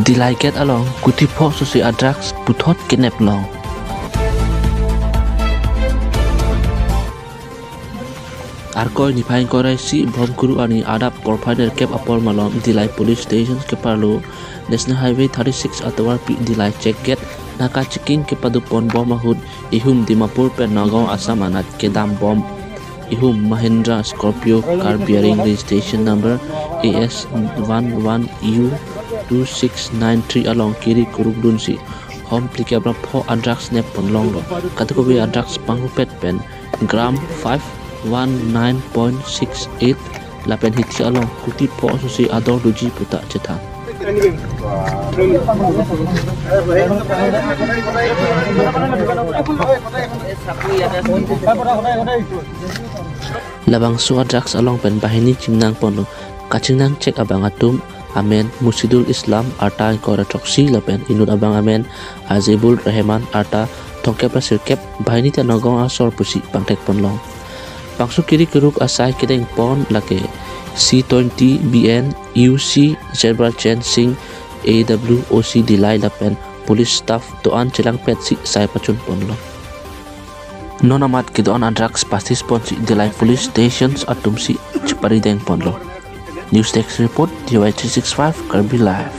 Dilai get along kuti po susi drugs puthot kidnap long. Arkoi ni pain korai si bom guru ani adap provider cap apol malom Dilai police station ke parlo National Highway 36 atawar pi Dilai check get naka checking ke padupon bom mahud ihum Dimapur per Nagaon Assam anat ke dam bom ihum Mahindra Scorpio car bearing registration number AS11U2693 along kiri kurugdun si home plikabra po drugs ne ponlong lo katakobi drugs pangupet pen gram 519.68 lapen hiti along kuti po susi ador duji puta cetha labang suwa drugs along pen bahini chimnang pono kachinang cek abang atum amen Musidul Islam arta kora toksi lapen inut abang amen Azibul Rahman arta tongkep sirkep bahini ta Nagaon asor pusi pangtek ponlong pangsu kiri keruk asai kedeng pon lake C20 BN UC Zebra Chen Sing AWOC Dilai lapen police staff doan celang pet si sai pacun ponlong nonamat ke doan drugs pasti sponsi Dilai police stations atum si cepari deng ponlong News Desk report DY365 Karbi Live.